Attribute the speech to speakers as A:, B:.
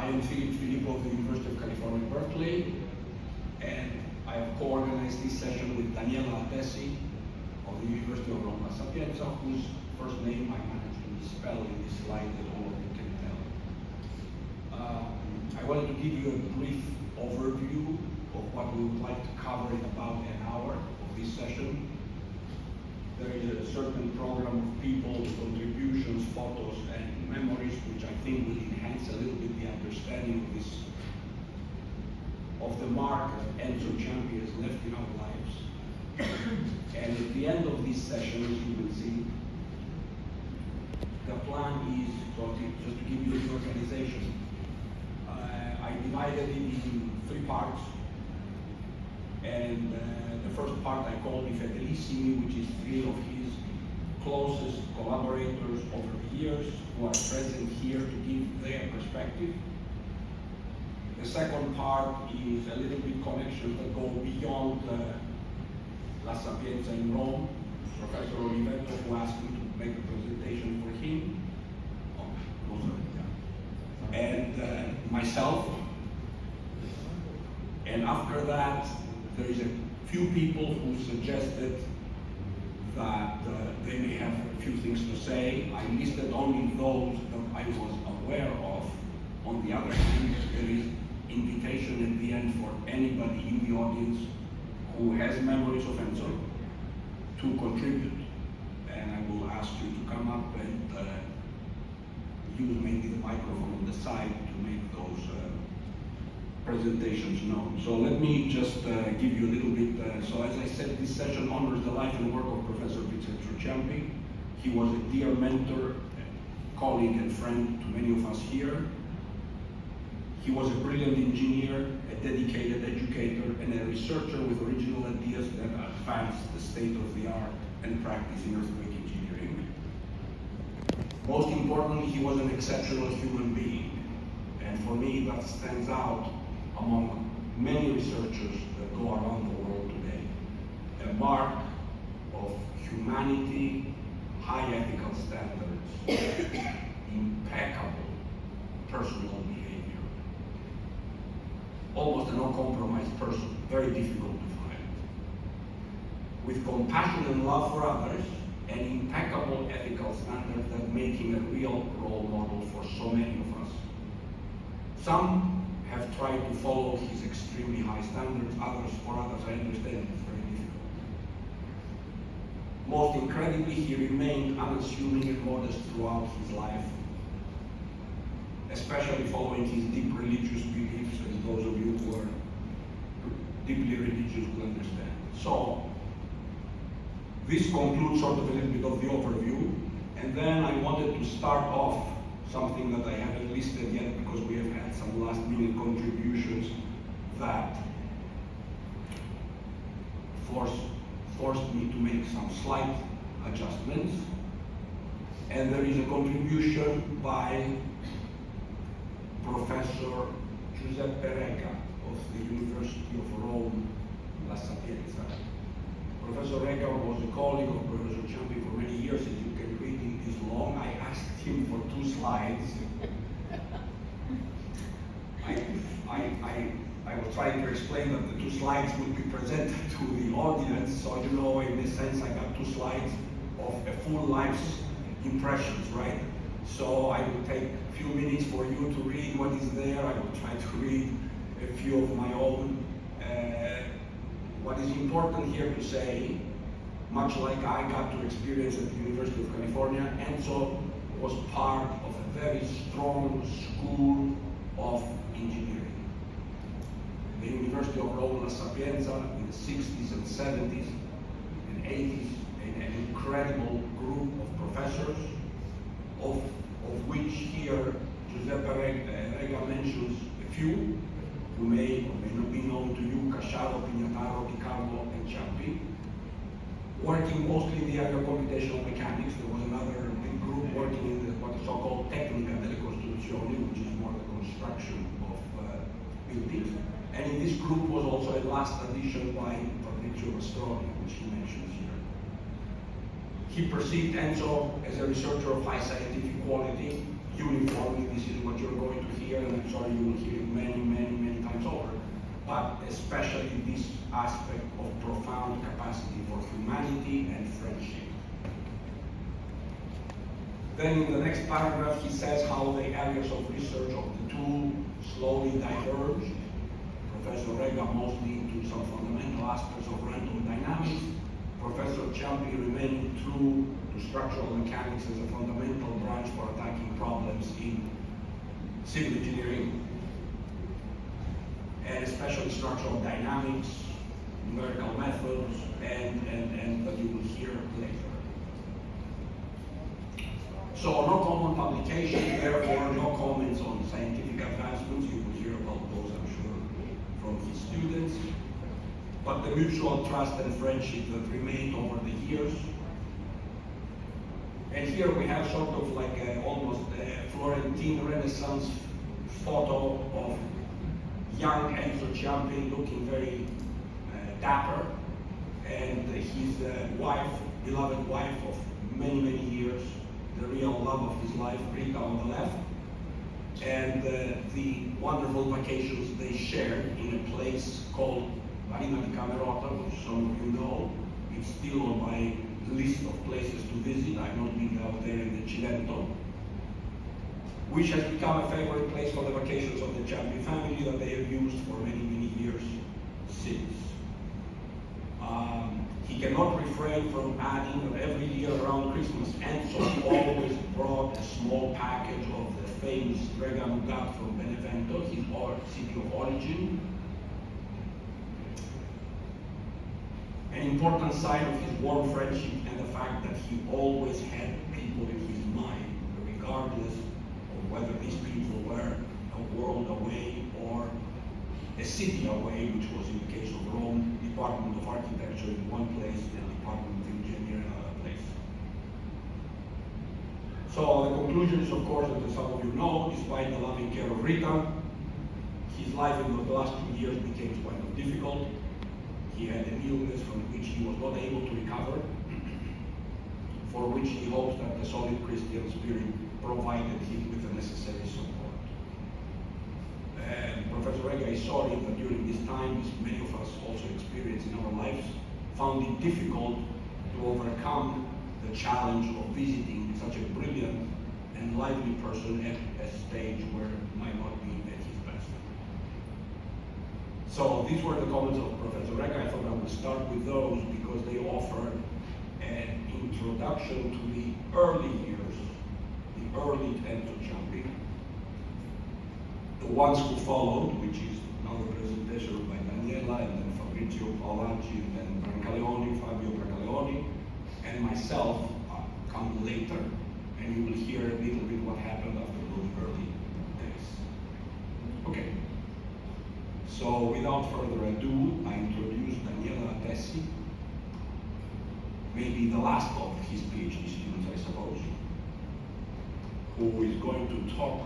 A: I am Filippou of the University of California, Berkeley, and I have co-organized this session with Daniela Adesi of the University of Rome La Sapienza, whose first name I managed to misspell in this slide that all of you can tell. I wanted to give you a brief overview of what we would like to cover in about an hour of this session. There is a certain program of people, contributions, photos, and memories, which I think will enhance a little bit the understanding of the mark that Enzo Ciampi has left in our lives. And at the end of this session, as you will see, the plan is, just to give you the organization, I divided it in 3 parts. And the first part I called the Fedelissimi, which is 3 of his closest collaborators over the years who are present here to give their perspective. The second part is a little bit connections that go beyond La Sapienza in Rome. Professor Oliveto, who asked me to make a presentation for him. And myself. And after that, there is a few people who suggested that they may have a few things to say. I listed only those that I was aware of. On the other hand, there is invitation at the end for anybody in the audience who has memories of Enzo to contribute. And I will ask you to come up and use maybe the microphone on the side to make those presentations known. So let me just give you a little bit, so as I said, this session honors the life and work of Professor Ciampi. He was a dear mentor, colleague and friend to many of us here. He was a brilliant engineer, a dedicated educator, and a researcher with original ideas that advanced the state of the art and practice in earthquake engineering. Most importantly, he was an exceptional human being. And for me, that stands out among many researchers that go around the world today. A mark of humanity, high ethical standards, impeccable personal behavior. Almost a no-compromise person, very difficult to find. With compassion and love for others, and impeccable ethical standards that make him a real role model for so many of us. Some have tried to follow his extremely high standards, for others I understand it's very difficult. Most incredibly, he remained unassuming and modest throughout his life, especially following his deep religious beliefs, as those of you who are deeply religious will understand. So, this concludes sort of a little bit of the overview, and then I wanted to start off something that I haven't listed yet because we have had some last-minute contributions that forced me to make some slight adjustments. And there is a contribution by Professor Giuseppe of the University of Rome La Sapienza. Professor Rega was a colleague of Professor Ciampi for many years. As you can read in this long, I asked him for 2 slides. I was trying to explain that the 2 slides would be presented to the audience, so you know, in this sense, I got 2 slides of a full life's impressions, right? So I will take a few minutes for you to read what is there. I will try to read a few of my own. What is important here to say, much like I got to experience at the University of California, Enzo was part of a very strong school of engineering. The University of Rome La Sapienza in the 60s and 70s and 80s, an incredible group of professors, of which here Giuseppe Rega mentions a few, who may or may not be known to you: Casciaro, Pignataro, Picardo, and Ciampi. Working mostly in the area of computational mechanics, there was another big group working in what is so-called Tecnica delle Costruzioni, which is more the construction of buildings. And in this group was also a last addition by Fabrizio Mastroni, which he mentions here. He perceived Enzo as a researcher of high scientific quality. uniformly. This is what you're going to hear, and I'm sorry you will hear it many, many, many times over. But especially this aspect of profound capacity for humanity and friendship. Then in the next paragraph, he says how the areas of research of the two slowly diverged. Professor Rega mostly into some fundamental aspects of random dynamics. Professor Ciampi remaining true to structural mechanics as a fundamental branch for attacking problems in civil engineering, and especially structural dynamics, numerical methods, and that you will hear later. So no common publication, therefore no comments on scientific advancements. You will hear about those, I'm sure, from his students. But the mutual trust and friendship that remained over the years. And here we have sort of like almost a Florentine Renaissance photo of young Enzo Ciampi looking very dapper, and his wife, beloved wife of many, many years, the real love of his life, Rita on the left, and the wonderful vacations they shared in a place called Marina di Camerota, which some of you know. It's still on my list of places to visit. I've not been out there in the Cilento, which has become a favorite place for the vacations of the Ciampi family that they have used for many, many years since. He cannot refrain from adding that every year around Christmas, Enzo always brought a small package of the famous Rega Nougat from Benevento, his city of origin. An important sign of his warm friendship and the fact that he always had people in his mind, regardless of whether these people were a world away or a city away, which was in the case of Rome, Department of Architecture in one place and Department of Engineering in another place. So the conclusion is, of course, that as some of you know, despite the loving care of Rita, his life in the last 2 years became quite difficult. He had an illness from which he was not able to recover, for which he hopes that the solid Christian spirit provided him with the necessary support. Professor Rega is sorry that during this time, as many of us also experienced in our lives, found it difficult to overcome the challenge of visiting such a brilliant and lively person at a stage where it might not be at his best. So these were the comments of Professor Rega. I thought I would start with those because they offer an introduction to the early years, the early Enzo Ciampi, the ones who followed, which is now the presentation by Daniela, and then Fabrizio Paolacci, and then Fabio Brancaleoni, and myself come later, and you will hear a little bit what happened after those early days. Okay. So without further ado, I introduce Daniela Tessi, maybe the last of his PhD students, I suppose, who is going to talk